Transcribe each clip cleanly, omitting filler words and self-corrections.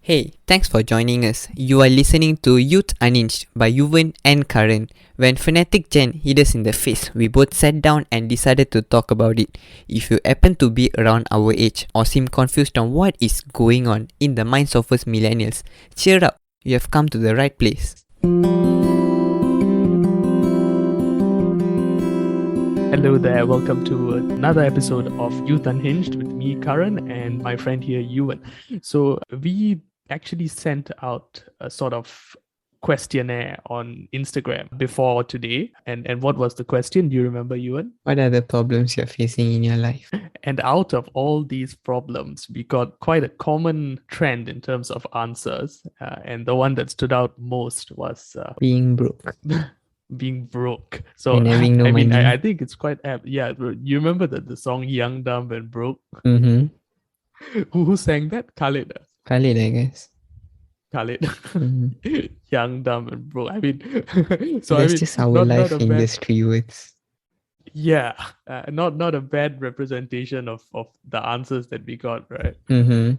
Hey, thanks for joining us. You are listening to Youth Unhinged by Yuvaan and Karan. When fanatic Jen hit us in the face, we both sat down and decided to talk about it. If you happen to be around our age or seem confused on what is going on in the minds of us millennials, cheer up, you have come to the right place. Hello there, welcome to another episode of Youth Unhinged with me, Karan, and my friend here, Yuvaan. So, we actually sent out a sort of questionnaire on Instagram before today. And what was the question? Do you remember, Yuvaan? What are the problems you're facing in your life? And out of all these problems, we got quite a common trend in terms of answers. And the one that stood out most was Being broke being broke. So and having no money. I think it's quite apt. Yeah, you remember the song Young, Dumb and Broke? Mm-hmm. Who sang that? Khalid. Khalid, I guess. Khalid. Mm-hmm. Young, Dumb and Broke. That's just our life not a in bad, just 3 words. yeah, not a bad representation of the answers that we got, right? Mm-hmm.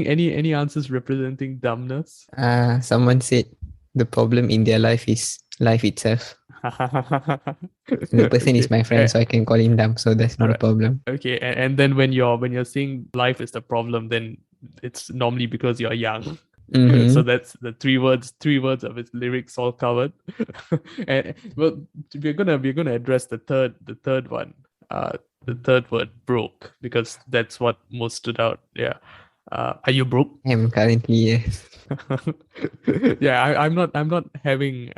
Any answers representing dumbness? Someone said the problem in their life is life itself. The person is my friend, so I can call him dumb, so that's not a problem. Okay, and then when you're saying life is the problem, then it's normally because you're young. Mm-hmm. So that's the three words of his lyrics all covered. And well, we're gonna address the third one, the third word, broke, because that's what most stood out. Yeah. Are you broke? I am currently, yes. Yeah, I'm not having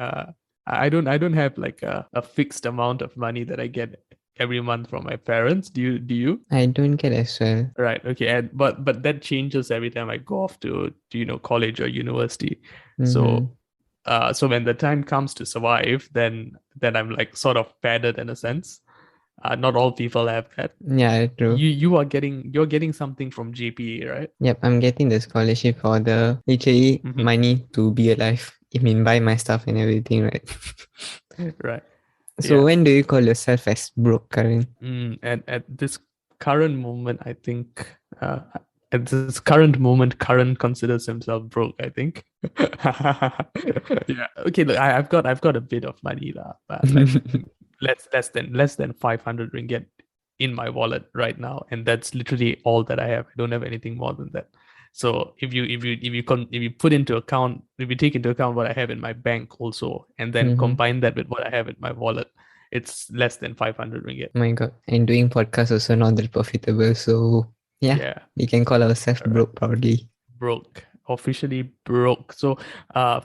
I don't have like a fixed amount of money that I get every month from my parents. Do you? I don't get as well. Right. Okay. And but that changes every time I go off to college or university. Mm-hmm. So when the time comes to survive, then I'm like sort of padded in a sense. Not all people have that. Yeah, true. You're getting something from JPA, right? Yep, I'm getting the scholarship for the literally Mhm. money to be alive. I mean, buy my stuff and everything, right? Right. So Yeah. when do you call yourself as broke, Karan? And at this current moment, I think at this current moment, Karan considers himself broke, I think. Yeah. Okay. Look, I've got a bit of money, like less than 500 ringgit in my wallet right now, and that's literally all that I have. I don't have anything more than that. So if you take into account what I have in my bank also, and then Mm-hmm. combine that with what I have in my wallet, it's less than 500 ringgit. Oh my God. And doing podcasts also not that profitable. So yeah, we can call ourselves broke proudly. Broke. Officially broke. So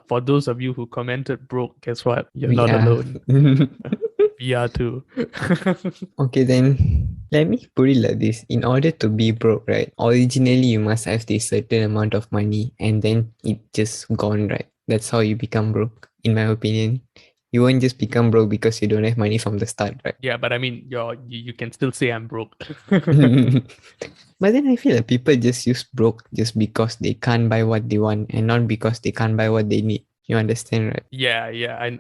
for those of you who commented broke, guess what? You're We not are. alone. We are too. Okay, then let me put it like this. In order to be broke, right? Originally, you must have this certain amount of money and then it just gone, right? That's how you become broke, in my opinion. You won't just become broke because you don't have money from the start, right? Yeah, but I mean, you can still say I'm broke. But then I feel like people just use broke just because they can't buy what they want and not because they can't buy what they need. You understand, right? Yeah,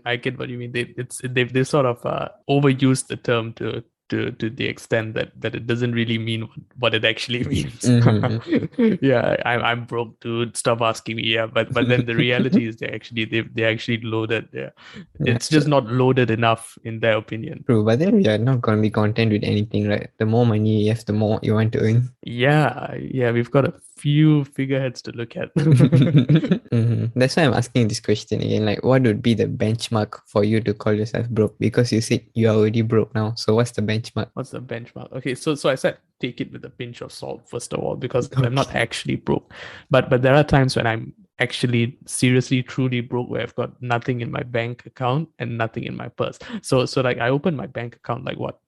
I get what you mean. They sort of overused the term to the extent that it doesn't really mean what it actually means. Mm-hmm. Yeah, I'm broke, dude. Stop asking me. Yeah, but then the reality is they actually loaded. Yeah, Yeah, it's just not loaded enough in their opinion. true, but then we are not going to be content with anything, right? The more money you have, the more you want to earn. Yeah, we've got a few figureheads to look at. Mm-hmm. That's why I'm asking this question again. Like, what would be the benchmark for you to call yourself broke? Because you said you are already broke now. So what's the benchmark? What's the benchmark? Okay, so I said take it with a pinch of salt first of all, because I'm not actually broke, but there are times when I'm actually seriously truly broke, where I've got nothing in my bank account and nothing in my purse. So like I opened my bank account like what,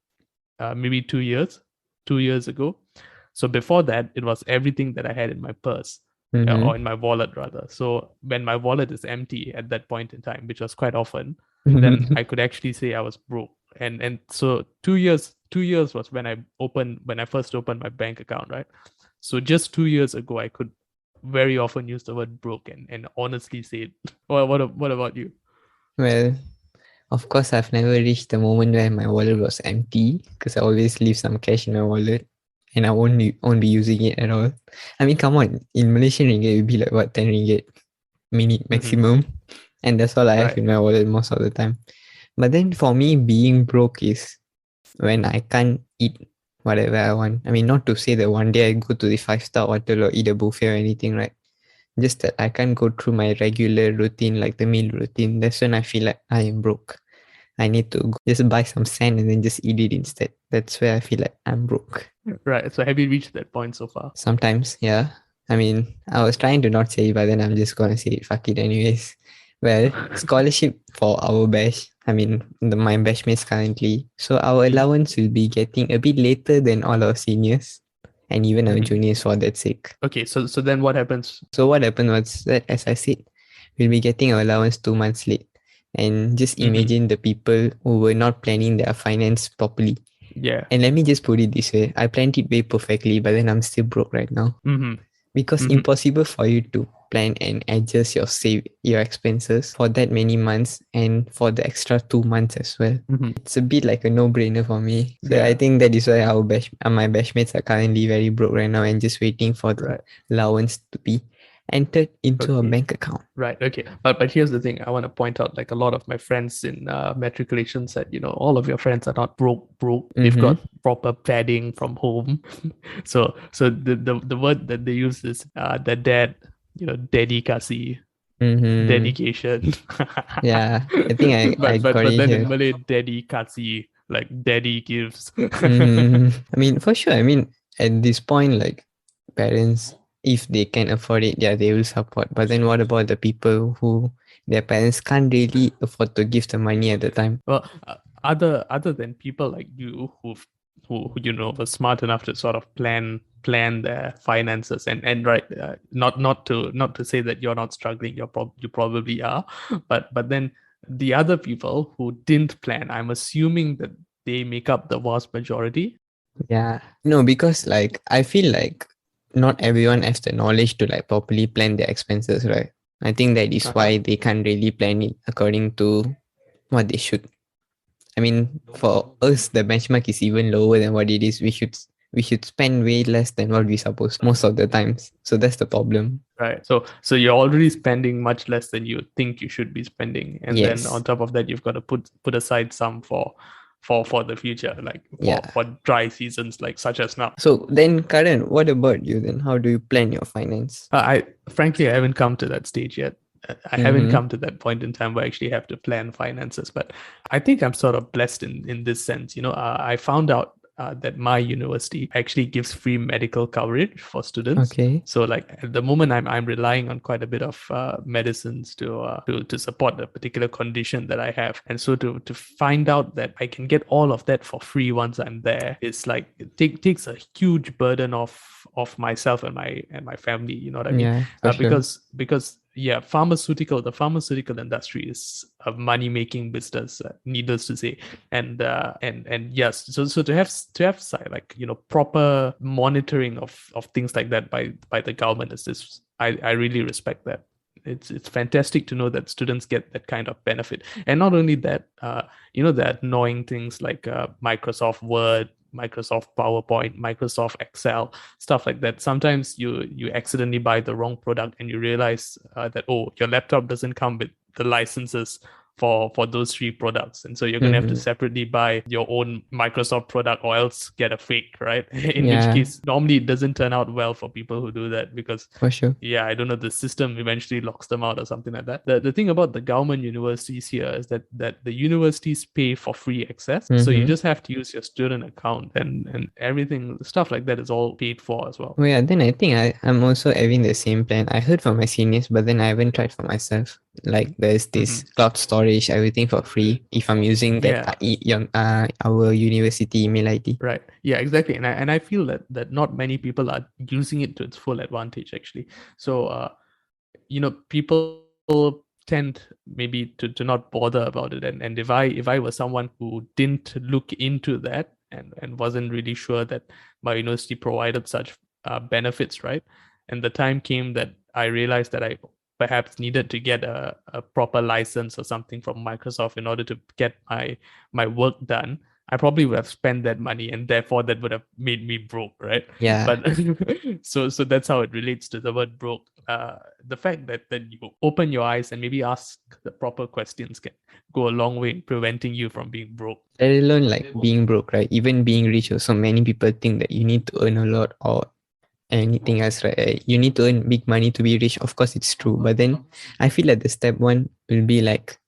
maybe 2 years ago. So before that, it was everything that I had in my purse. Mm-hmm. Or in my wallet rather. So when my wallet is empty at that point in time, which was quite often, then I could actually say I was broke. And so 2 years was when I first opened my bank account, right? So just 2 years ago, I could very often use the word broke and honestly say it. Well, what about you? Well, of course, I've never reached the moment where my wallet was empty because I always leave some cash in my wallet. and I won't be using it at all. I mean, come on, in Malaysian ringgit, it would be like what, 10 ringgit maximum, and that's all I have Right. in my wallet most of the time. But then for me, being broke is when I can't eat whatever I want. I mean, not to say that one day I go to the 5-star hotel or eat a buffet or anything, right? Just that I can't go through my regular routine, like the meal routine. That's when I feel like I am broke. I need to just buy some sand and then just eat it instead. That's where I feel like I'm broke. Right. So have you reached that point so far? Sometimes, yeah. I mean, I was trying to not say it, but then I'm just gonna say it. Fuck it, anyways. Well, scholarship for our batch. I mean, my batchmates currently. So our allowance will be getting a bit later than all our seniors and even our juniors for that sake. Okay. So then what happens? So what happened was that, as I said, we'll be getting our allowance 2 months late. And just imagine the people who were not planning their finance properly. Yeah. And let me just put it this way: I planned it way perfectly, but then I'm still broke right now. Because impossible for you to plan and adjust your expenses for that many months and for the extra 2 months as well. It's a bit like a no-brainer for me. So Yeah. I think that is why my batchmates are currently very broke right now and just waiting for the allowance to be entered into a bank account. Right. Okay. But here's the thing. I want to point out, like, a lot of my friends in matriculation said, all of your friends are not broke. They've got proper padding from home. so the word that they use is the dad, dedikasi, dedication. Yeah, I think I but got it then here. in Malay, dedikasi, like daddy gives. I mean, for sure. I mean, at this point, like parents, if they can afford it, yeah, they will support. But then what about the people who their parents can't really afford to give the money at the time? Well, other than people like you who were smart enough to sort of plan their finances and right, not to say that you're not struggling, you probably are, but then the other people who didn't plan, I'm assuming that they make up the vast majority. Yeah. No, because like I feel like not everyone has the knowledge to like properly plan their expenses, right? I think that is why they can't really plan it according to what they should. I mean, for us, the benchmark is even lower than what it is. We should spend way less than what we supposed most of the times. So that's the problem. Right. So you're already spending much less than you think you should be spending, and then on Yes. top of that, you've got to put aside some for the future, like Yeah. for dry seasons, like such as now. So then, Karan, what about you then? How do you plan your finance? I frankly, I haven't come to that stage yet. I haven't come to that point in time where I actually have to plan finances, but I think I'm sort of blessed in this sense. I found out that my university actually gives free medical coverage for students. Okay. So like at the moment, I'm relying on quite a bit of medicines to support a particular condition that I have, and so to find out that I can get all of that for free once I'm there, it's like it takes a huge burden off myself and my family. You know what I mean? Yeah, for sure. Because yeah, the pharmaceutical industry is a money making business, needless to say, and yes, so to have like proper monitoring of things like that by the government is this. I really respect that. It's fantastic to know that students get that kind of benefit, and not only that, that annoying things like Microsoft Word, Microsoft PowerPoint, Microsoft Excel, stuff like that. Sometimes you accidentally buy the wrong product and you realize that, oh, your laptop doesn't come with the licenses for those three products, and so you're going to have to separately buy your own Microsoft product or else get a fake, right? In which case normally it doesn't turn out well for people who do that, because For sure. yeah, I don't know, the system eventually locks them out or something like that. The thing about the government universities here is that the universities pay for free access. So you just have to use your student account, and everything, stuff like that is all paid for as well. Oh yeah, then I think I'm also having the same plan. I heard from my seniors, but then I haven't tried for myself. Like there's this cloud storage, everything for free if I'm using that our university email ID. Right. Yeah, exactly. And I feel that not many people are using it to its full advantage actually. So people tend maybe to not bother about it. And if I were someone who didn't look into that and wasn't really sure that my university provided such benefits, right? And the time came that I realized that I perhaps needed to get a proper license or something from Microsoft in order to get my work done. I probably would have spent that money, and therefore that would have made me broke, right? Yeah. But so that's how it relates to the word broke. The fact that you open your eyes and maybe ask the proper questions can go a long way in preventing you from being broke. Let alone like being broke, right? Even being rich also, many people think that you need to earn a lot or anything else, right? You need to earn big money to be rich. Of course it's true. But then I feel like the step one will be like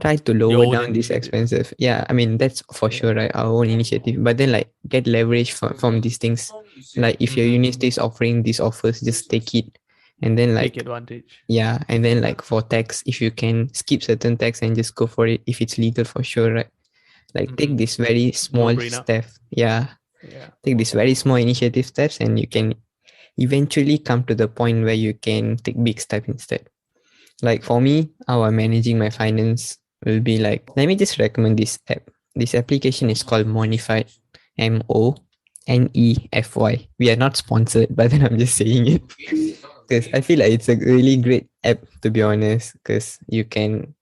try to Your lower own down these initiative. expenses. Yeah, I mean that's for sure, right? Our own initiative. But then like get leverage from these things. Like if your university is offering these offers, just take it. And then Take like advantage. yeah, and then like for tax, if you can skip certain tax and just go for it if it's legal for sure, right? Like take this very small No-brainer. step. Yeah. Yeah. Take this very small initiative steps and you can eventually come to the point where you can take big step instead. Like for me, how I'm managing my finance will be like, let me just recommend this app. This application is called Monify, Monefy. We are not sponsored, but then I'm just saying it because I feel like it's a really great app to be honest. Because you can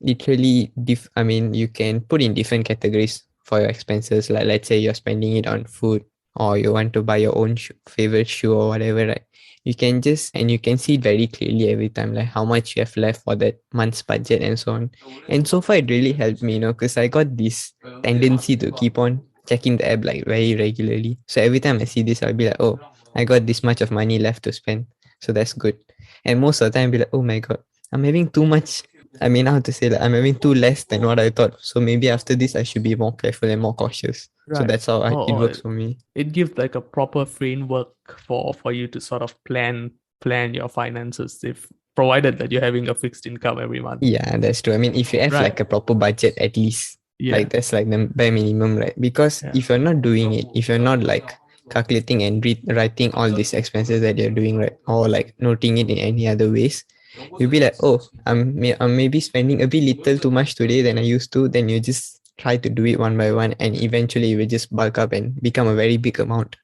literally, you can put in different categories for your expenses. Like let's say you're spending it on food, or you want to buy your own favorite shoe or whatever, right? You can just and you can see very clearly every time like how much you have left for that month's budget and so on. And so far it really helped me, because I got this tendency to keep on checking the app like very regularly. So every time I see this, I'll be like, oh, I got this much of money left to spend, so that's good. And most of the time I'll be like, oh my god, I'm having too much. How to say, like I'm having too less than what I thought. So maybe after this I should be more careful and more cautious. So Right. that's how it Oh, works for me. it gives like a proper framework for you to sort of plan your finances, if provided that you're having a fixed income every month. Yeah, that's true. I mean, if you have Right. like a proper budget, at least Yeah. like that's like the bare minimum, right? Because Yeah. if you're not doing it, if you're not like calculating and writing all these expenses that you're doing, right, or like noting it in any other ways, you'll be like, oh, I'm maybe spending a bit little too much today than I used to. Then you just try to do it one by one, and eventually you will just bulk up and become a very big amount.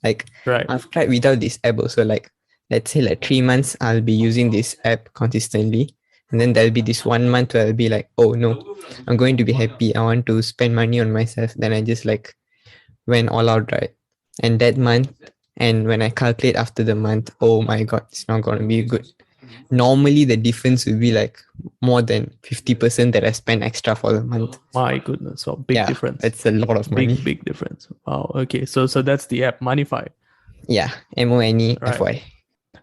Like Right. I've tried without this app also. Like let's say like 3 months I'll be using this app consistently, and then there'll be this 1 month where I'll be like, oh no, I'm going to be happy, I want to spend money on myself. Then I just like went all out, right? And that month, and when I calculate after the month, oh my god, it's not gonna be good. Normally the difference will be like more than 50% that I spend extra for the month. My goodness, so big difference. It's a lot of money. Big difference. Wow. Okay, so that's the app Monify. Yeah, Monefy.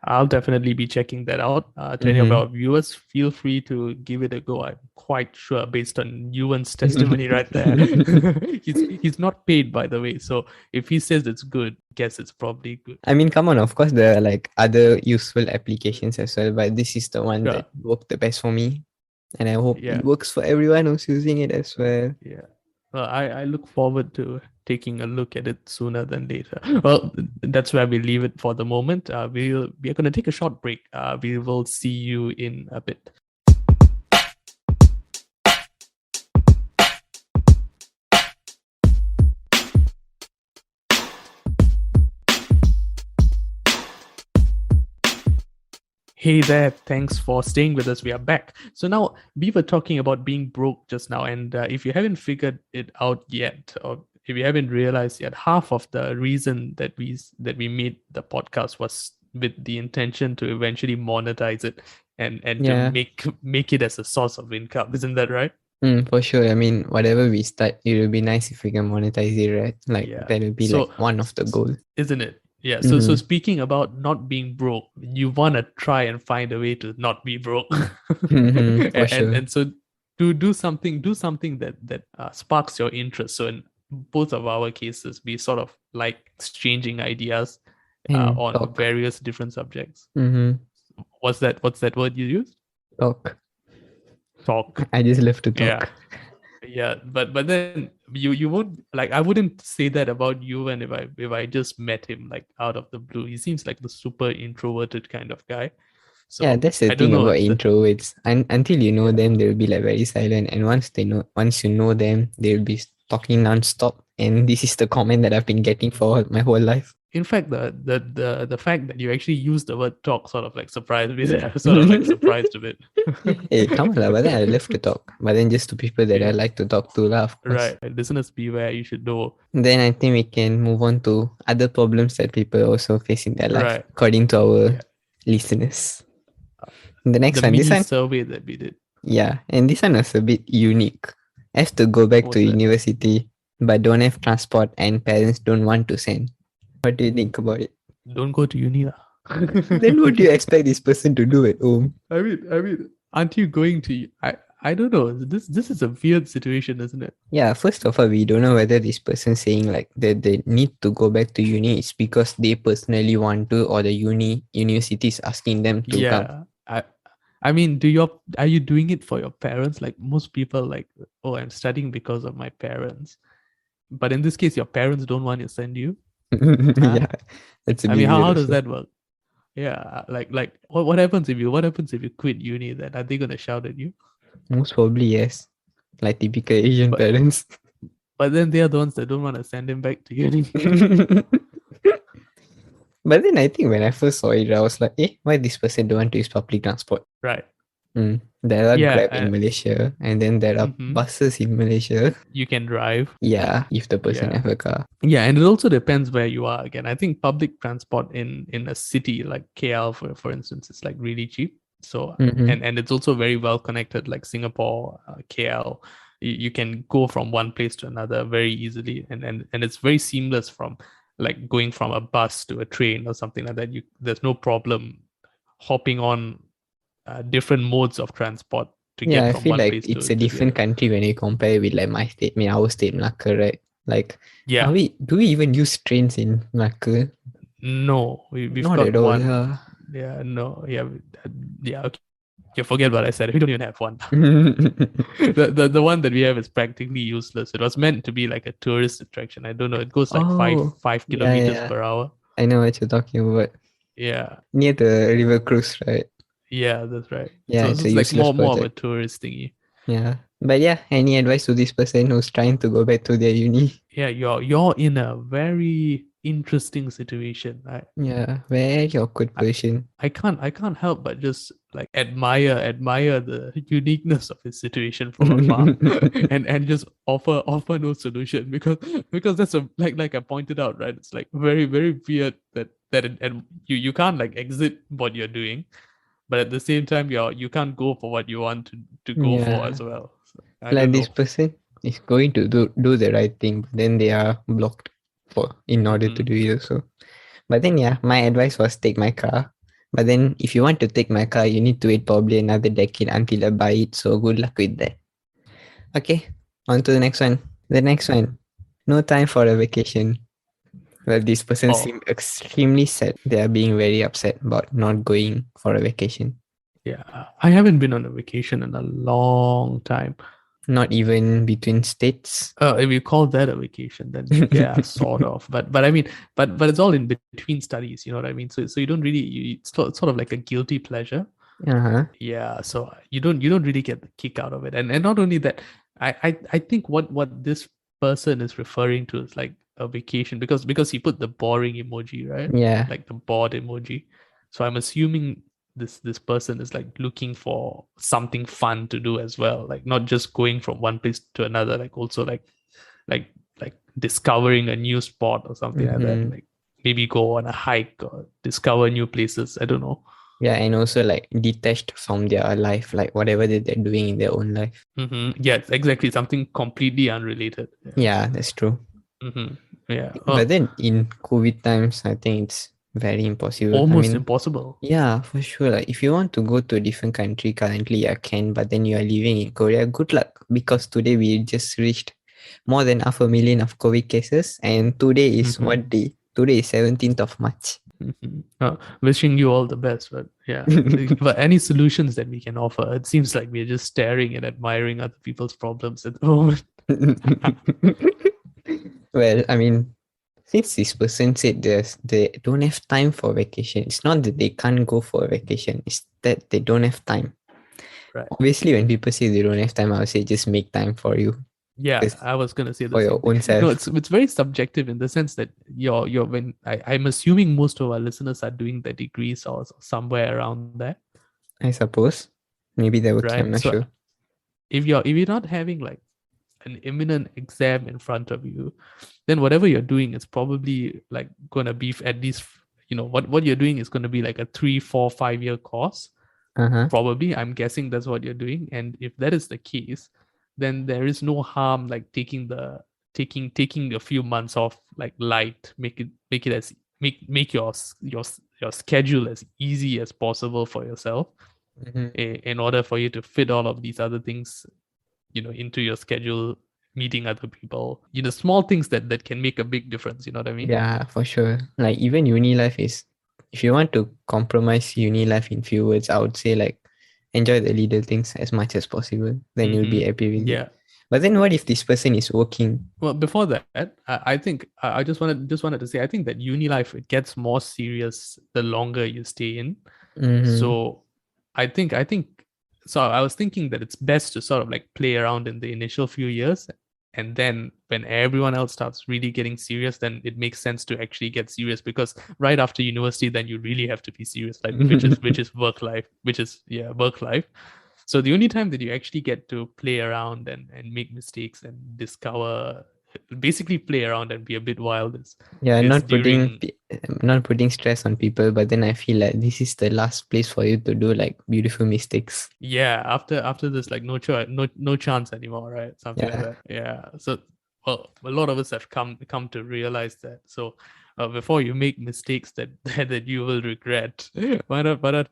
I'll definitely be checking that out. To any of our viewers, feel free to give it a go. I'm quite sure, based on Yuvaan's testimony right there. he's not paid, by the way. So if he says it's good, guess it's probably good. I mean, come on, of course there are like other useful applications as well, but this is the one that worked the best for me. And I hope it works for everyone who's using it as well. Yeah. Well, I look forward to taking a look at it sooner than later. Well, that's where we leave it for the moment. We are going to take a short break. We will see you in a bit. Hey there, thanks for staying with us. We are back. So now we were talking about being broke just now, and if you haven't figured it out yet, or if you haven't realized yet, half of the reason that we made the podcast was with the intention to eventually monetize it and to make it as a source of income. Isn't that right? For sure. I mean, whatever we start, it will be nice if we can monetize it, right? Like that will be like one of the goals, isn't it? Yeah. So speaking about not being broke, you want to try and find a way to not be broke. And so to do something that sparks your interest. So in both of our cases, we sort of like exchanging ideas on various different subjects. What's that word you used? Talk. I just love to talk. Yeah, but then you won't, like, I wouldn't say that about you. And if I just met him like out of the blue, he seems like the super introverted kind of guy. So yeah, that's the thing about introverts. Until you know them, they'll be like very silent. And once you know them, they'll be talking non-stop. And this is the comment that I've been getting for my whole life. in fact, the fact that you actually used the word talk sort of like surprised me there. Sort of like surprised a bit. Hey, come on, lah. But then I love to talk. But then just to people that I Yeah. like to talk to, lah, of course. Right. Listeners beware, you should know. Then I think we can move on to other problems that people also face in their life, Right. according to our Yeah. listeners. The next The one, this mini one, survey that we did. yeah, and this one was a bit unique. I have to go back What's to that? university, but don't have transport and parents don't want to send. What do you think about it? Don't go to uni. Then what do you expect this person to do at home? I mean, aren't you going to? I don't know. This is a weird situation, isn't it? Yeah, first of all, we don't know whether this person saying like that they need to go back to uni is because they personally want to, or the university is asking them to come. Yeah. I mean, are you doing it for your parents? Like most people, like, oh, I'm studying because of my parents. But in this case, your parents don't want to send you. Yeah, that's a I bit mean, how weird does also. that work? Yeah, like what happens if you quit uni? Then are they gonna shout at you? Most probably yes, like typical Asian But parents. but then they are the ones that don't want to send him back to uni. But then I think when I first saw it, I was like, why this person don't want to use public transport? Right. There are Yeah. Grab in Malaysia, and then there are Mhm. buses in Malaysia. You can drive. Yeah, if the person Yeah. have a car. Yeah, and it also depends where you are. Again, I think public transport in a city like KL, for instance, is like really cheap. So Mhm. and it's also very well connected, like Singapore, KL. You can go from one place to another very easily, and it's very seamless from like going from a bus to a train or something like that. There's no problem hopping on different modes of transport to Yeah, get I from feel one like place it's to a the different other. country when you compare with like my state, our state, Malacca, right? Like, Yeah, do we even use trains in Malacca? no, we've Not got at all. one. Yeah, no, yeah. Okay, forget what I said. We don't even have one. Yeah. The one that we have is practically useless. It was meant to be like a tourist attraction. I don't know. It goes like Oh, five yeah, kilometers yeah. per hour. I know what you're talking about. Yeah, Near the river cruise, right? yeah, that's right. Yeah, So it's a it's like useless more of a project. tourist thingy. Yeah. But yeah, any advice to this person who's trying to go back to their uni? Yeah, you're in a very interesting situation. Yeah, very awkward I position. I can't help but just like admire the uniqueness of his situation from afar, and just offer no solution because that's a like I pointed out, right? It's like very weird and you can't like exit what you're doing, but at the same time you can't go for what you want to go for Yeah. as well. So, I Like don't this know. person is going to do the right thing, but then they are blocked in order to Hmm. do it also. But then yeah, my advice was take my car. But then if you want to take my car, you need to wait probably another decade until I buy it. So good luck with that. Okay, on to the next one. The next one. No time for a vacation. Well, this person Oh, seemed extremely sad. They are being very upset about not going for a vacation. yeah. I haven't been on a vacation in a long time. Not even between states. If you call that a vacation, then yeah, sort of. But I mean, but it's all in between studies. You know what I mean? So you don't really it's sort of like a guilty pleasure. Uh-huh. Yeah. So you don't really get the kick out of it. And not only that, I think what this person is referring to is like a vacation because he put the boring emoji, right? Yeah. Like the bored emoji. So I'm assuming this person is like looking for something fun to do as well, like not just going from one place to another, like also like like discovering a new spot or something like that, Mm-hmm. like maybe go on a hike or discover new places. I don't know. Yeah, and also like detached from their life, like whatever that they're doing in their own life. Yeah, it's exactly, something completely unrelated. Yeah, that's true. Yeah. But then in COVID times, I think it's very impossible. I Almost mean, impossible. yeah, for sure. Like if you want to go to a different country currently, I can, but then you are living in Korea. Good luck, because today we just reached more than 500,000 of COVID cases, and today is Mhm. what day? Today is 17th of March. Wishing you all the best, but yeah. But any solutions that we can offer? It seems like we're just staring and admiring other people's problems at the moment. Well, I mean, since this person said they don't have time for vacation, it's not that they can't go for a vacation, it's that they don't have time. Right. Obviously, when people say they don't have time, I would say just make time for you. Yeah, Just I was gonna say the for your same thing. own No, self, it's very subjective in the sense that you're when I'm assuming most of our listeners are doing their degrees or somewhere around there, I suppose. Maybe they're working, I'm right? not So sure. if you're not having like an imminent exam in front of you, then whatever you're doing is probably like gonna be at least what you're doing is gonna be like a 3, 4, 5 year course. Uh-huh. Probably, I'm guessing that's what you're doing. And if that is the case, then there is no harm like taking a few months off like light, make it as make your schedule as easy as possible for yourself Mhm. in order for you to fit all of these other things into your schedule, meeting other people, small things that can make a big difference, you know what I mean? Yeah, for sure. Like even uni life is, if you want to compromise uni life in few words, I would say like enjoy the little things as much as possible. Then you'll be happy with it. Yeah. But then what if this person is working? Well, before that, I think I just wanted to say I think that uni life, it gets more serious the longer you stay in. Mm-hmm. So I think so. I was thinking that it's best to sort of like play around in the initial few years, and then when everyone else starts really getting serious, then it makes sense to actually get serious, because right after university, then you really have to be serious, like which is work life, work life. So the only time that you actually get to play around and make mistakes and discover, basically play around and be a bit wild, is Yeah, is during not putting stress on people, but then I feel like this is the last place for you to do like beautiful mistakes. yeah, after this, like no choice, no chance anymore, right? Something like Yeah. that. Yeah. So well, a lot of us have come to realize that. So before you make mistakes that that you will regret, why not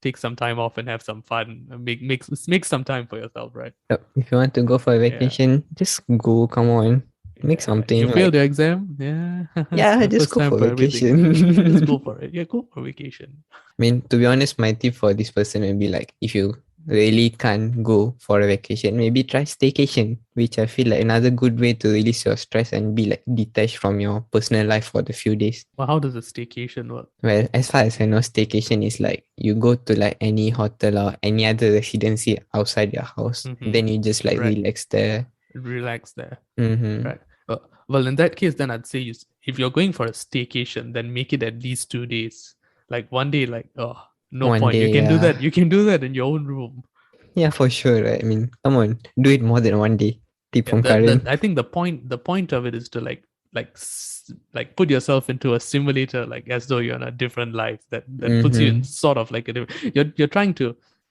take some time off and have some fun and make some time for yourself, right? So if you want to go for a Yeah. vacation, just go, come on. Make Yeah, you something failed like, your exam. Yeah, it's yeah, the just first go time for for everything, right? Just vacation. go for it. Yeah, go for vacation. Mean, to be honest, my tip for this person will be like, if you really can't go for a vacation, maybe try staycation, which I feel like another good way to release your stress and be like detached from your personal life for the few days. Well, how does a staycation work? Well, as far as I know, staycation is like you go to like any hotel or any other residency outside your house, and Mm-hmm. then you just like Right, relax there. relax there. Mm-hmm. Right. Well, in that case, then I'd say if you're going for a staycation, then make it at least 2 days. Like one day, like no One point. You day, can do yeah. that. You can do that in your own room. Yeah, for sure. Right? I mean, come on, do it more than one day. Tip Yeah. from Karan. I think the point of it is to like put yourself into a simulator, like as though you're in a different life, that puts you in Mm-hmm. sort of like a different,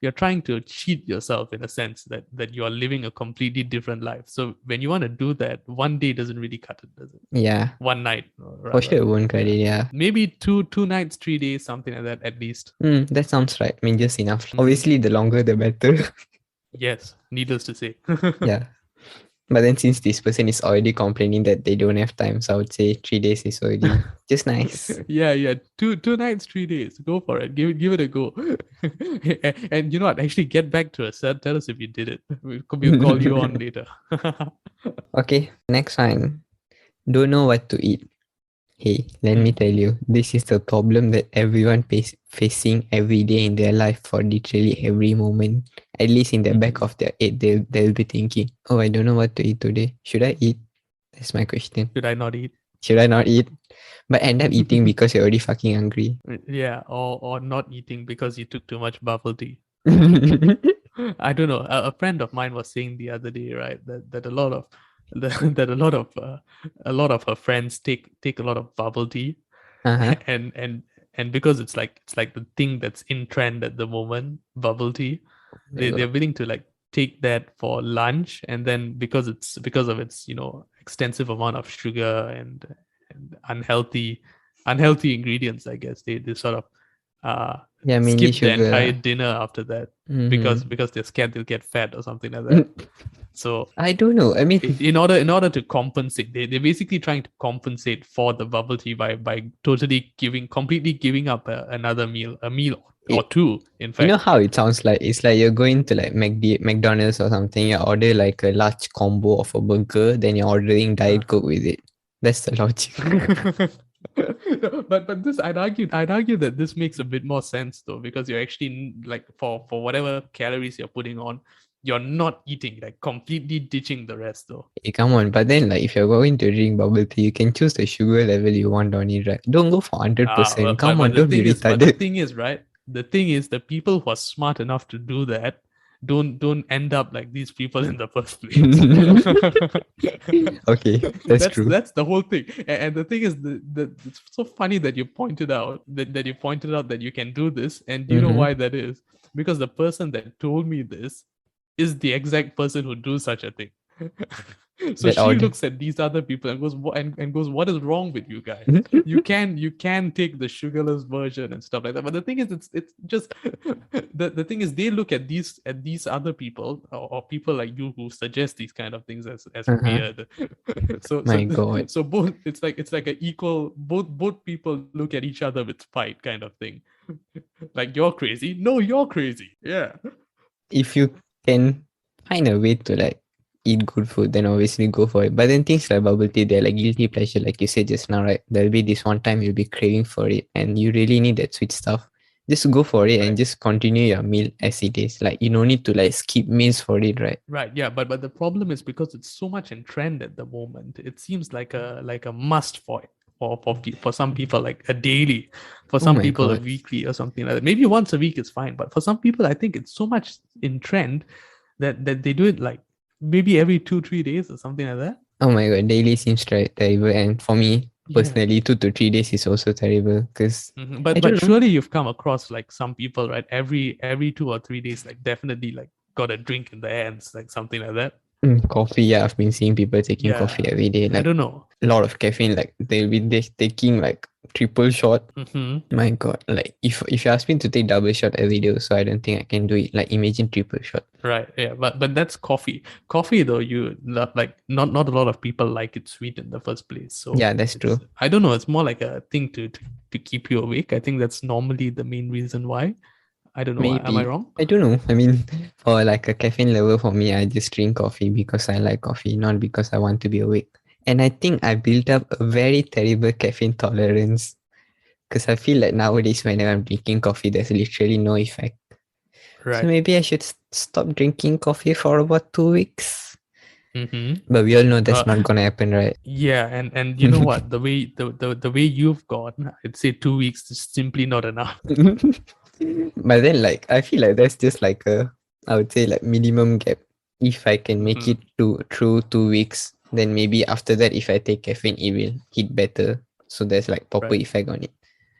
you're trying to cheat yourself in a sense that you are living a completely different life. So when you want to do that, one day doesn't really cut it, does it? Yeah, One night, for rather. sure, won't cut Yeah, it. Yeah. maybe two nights, 3 days, something like that at least. That sounds right. I mean, just enough. Hmm. Obviously, the longer the better. Yes, needless to say. Yeah. But then since this person is already complaining that they don't have time, so I would say 3 days is already just nice. Yeah. Two nights, 3 days. Go for it. Give it a go. And you know what? Actually, get back to us. Tell us if you did it. We'll call you on later. Okay, next one. Don't know what to eat. Hey, let me tell you, this is the problem that everyone facing every day in their life for literally every moment. At least in the back of their head, they'll be thinking, oh, I don't know what to eat today. Should I eat? That's my question. Should I not eat? Should I not eat? But end up eating because you're already fucking hungry. Yeah, or not eating because you took too much bubble tea. I don't know. A friend of mine was saying the other day, right, that a lot of that a lot of her friends take a lot of bubble tea, Uh-huh. and because it's like the thing that's in trend at the moment, bubble tea, they're willing to like take that for lunch, and then because of its extensive amount of sugar and unhealthy ingredients, I guess they sort of Yeah, mainly skip the entire sugar. dinner after that, Mm-hmm. because they're scared they'll get fat or something like that. So I don't know. I mean, in order to compensate, they're basically trying to compensate for the bubble tea by completely giving up a meal or it, two, in you know fact. how it sounds like? It's like you're going to like McDonald's or something. You order like a large combo of a burger, then you're ordering Uh. Diet Coke with it. That's the logic. But this, I'd argue that this makes a bit more sense though, because you're actually like for whatever calories you're putting on, you're not eating, like completely ditching the rest though. Hey, come on, but then like if you're going to drink bubble tea, you can choose the sugar level you want on it, right? Don't go for 100%. Come on, The don't be thing is, but the retarded. thing is, right? The thing is, the people who are smart enough to do that don't end up like these people in the first place. Okay, that's that's true. that's the whole thing. And the thing is, it's so funny that you pointed out that you can do this. And do you know Mm-hmm. why that is? Because the person that told me this is the exact person who do such a thing. So That she odd. looks at these other people and goes, and goes, what is wrong with you guys? You can take the sugarless version and stuff like that. But the thing is, it's just the thing is they look at these other people, or people like you who suggest these kind of things as Uh-huh. weird. so so My God. so both, it's like a equal, both people look at each other with spite kind of thing. Like, you're crazy. No, you're crazy. Yeah. If you can find a way to like eat good food, then obviously go for it. But then things like bubble tea, they're like guilty pleasure, like you said just now, right? There'll be this one time you'll be craving for it and you really need that sweet stuff. Just go for it and Right. just continue your meal as it is. Like you don't need to like skip meals for it, right? Right, yeah, but the problem is because it's so much in trend at the moment. It seems like a must for some people, like a daily, for Oh some my people a God. weekly or something like that. Maybe once a week is fine, but for some people, I think it's so much in trend that they do it like maybe every 2-3 days or something like that. Oh my God. Daily seems terrible. And for me Yeah. personally, 2 to 3 days is also terrible because I But don't know. surely you've come across like some people, right? Every 2 or 3 days, like definitely like got a drink in their hands, like something like that. Coffee, yeah, I've been seeing people taking coffee Yeah, every day. I Like don't know. a lot of caffeine, like they'll be taking like triple shot. Mm-hmm. My God, like if you ask me to take double shot every day, so I don't think I can do it. Like imagine triple shot. Right. Yeah. But that's coffee. Coffee though, you like not a lot of people like it sweet in the first place. So Yeah, that's it's, true. I don't know. It's more like a thing to keep you awake. I think that's normally the main reason why. I don't know. Am I Maybe. wrong? I don't know. I mean, for like a caffeine level for me, I just drink coffee because I like coffee, not because I want to be awake. And I think I built up a very terrible caffeine tolerance because I feel like nowadays whenever I'm drinking coffee, there's literally no effect. So Right. maybe I should stop drinking coffee for about 2 weeks. Mm-hmm. But we all know that's Uh, not gonna happen, right? yeah, and you know what? The way you've gone, I'd say 2 weeks is simply not enough. But then like I feel like that's just like I would say like minimum gap. If I can make Mm-hmm. it to through 2 weeks, then maybe after that if I take caffeine it will hit better. So there's like proper Right. effect on it.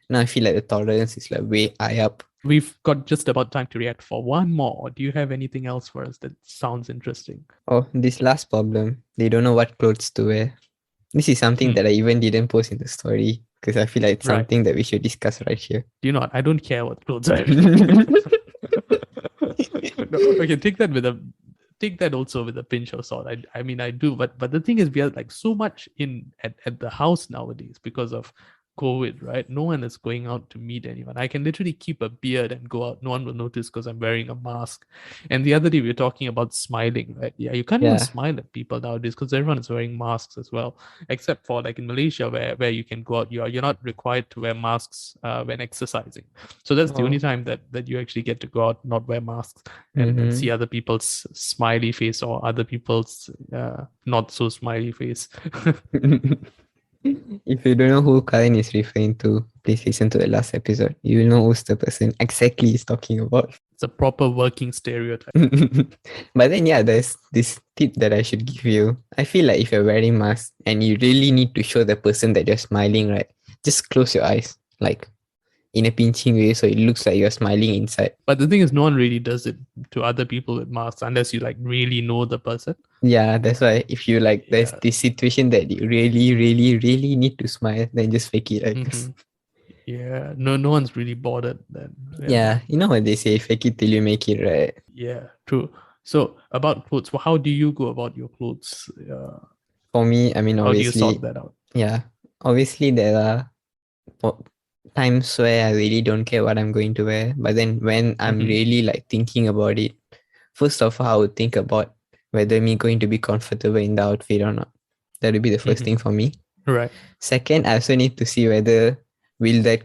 Now I feel like the tolerance is like way high up. We've got just about time to react for one more. Do you have anything else for us that sounds interesting? Oh, this last problem. They don't know what clothes to wear. This is something that I even didn't post in the story because I feel like it's Right. something that we should discuss right here. Do you know what? I don't care what clothes I no, okay, take that also with a pinch of salt. I mean I do, but the thing is we are like so much in at the house nowadays because of COVID, right? No one is going out to meet anyone. I can literally keep a beard and go out. No one will notice because I'm wearing a mask. And the other day we were talking about smiling, right? Yeah, you can't even Yeah. smile at people nowadays because everyone is wearing masks as well, except for like in Malaysia where you can go out. You're not required to wear masks when exercising. So that's the only Oh. time that you actually get to go out, not wear masks, and Mm-hmm. see other people's smiley face or other people's not so smiley face. If you don't know who Karan is referring to, please listen to the last episode. You will know who's the person exactly he's talking about. It's a proper working stereotype. But then, yeah, there's this tip that I should give you. I feel like if you're wearing mask and you really need to show the person that you're smiling, right? Just close your eyes, like in a pinching way, so it looks like you're smiling inside. But the thing is, no one really does it to other people with masks unless you like really know the person. Yeah, that's why if you like, there's Yeah. this situation that you really, really, really need to smile, then just fake it, I guess. Mm-hmm. Yeah. No one's really bothered then. Yeah. Yeah, you know what they say, fake it till you make it, right? Yeah. True. So about clothes, well, how do you go about your clothes? For me, I mean, How do you sort obviously, that out? yeah, obviously there are times where I really don't care what I'm going to wear. But then when I'm Mm-hmm. really like thinking about it, first of all, I would think about whether me going to be comfortable in the outfit or not. That would be the first Mm-hmm. thing for me. Right. Second, I also need to see whether will that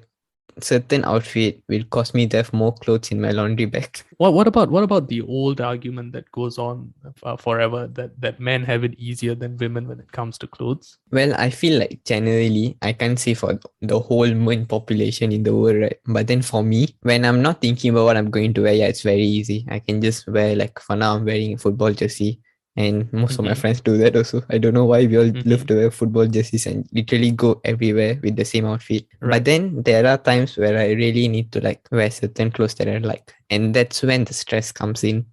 certain outfit will cause me to have more clothes in my laundry bag. What about the old argument that goes on forever that men have it easier than women when it comes to clothes? Well, I feel like generally, I can't say for the whole men population in the world, right? But then for me, when I'm not thinking about what I'm going to wear, yeah, it's very easy. I can just wear, like, for now, I'm wearing a football jersey. And most of my Mhm. friends do that also. I don't know why we all love Mhm. to wear football jerseys and literally go everywhere with the same outfit. But Right. then there are times where I really need to like wear certain clothes that I like. And that's when the stress comes in.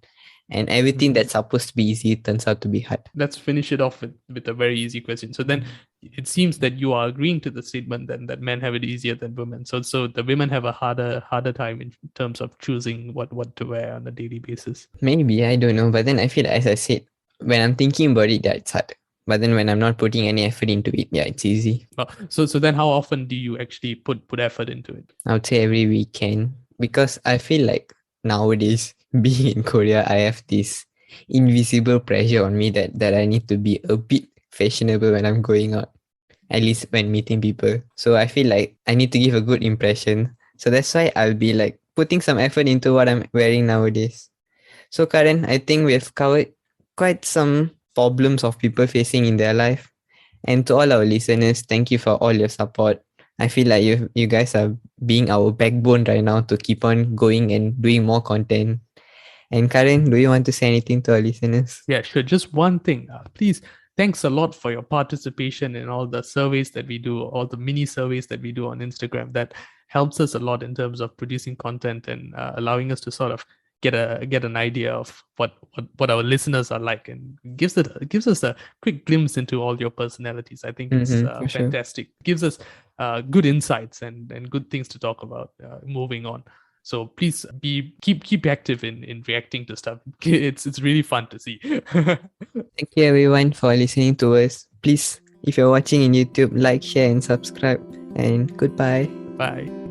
And everything Mhm. that's supposed to be easy turns out to be hard. Let's finish it off with a very easy question. So then it seems that you are agreeing to the statement then that men have it easier than women. So the women have a harder time in terms of choosing what to wear on a daily basis. Maybe, I don't know. But then I feel, as I said, when I'm thinking about it, yeah, it's hard. But then when I'm not putting any effort into it, yeah, it's easy. So then how often do you actually put effort into it? I would say every weekend. Because I feel like nowadays, being in Korea, I have this invisible pressure on me that I need to be a bit fashionable when I'm going out, at least when meeting people. So I feel like I need to give a good impression. So that's why I'll be like putting some effort into what I'm wearing nowadays. So Karen, I think we have covered quite some problems of people facing in their life. And to all our listeners, thank you for all your support. I feel like you guys are being our backbone right now to keep on going and doing more content. And Karen, do you want to say anything to our listeners? Yeah, sure. Just one thing. Please, thanks a lot for your participation in all the surveys that we do, all the mini surveys that we do on Instagram. That helps us a lot in terms of producing content and allowing us to sort of get an idea of what our listeners are like, and gives us a quick glimpse into all your personalities. I think it's For sure. fantastic. Gives us good insights and good things to talk about moving on. So please keep active in reacting to stuff. It's really fun to see. Thank you everyone for listening to us. Please, if you're watching in YouTube, like, share, and subscribe. And goodbye. Bye.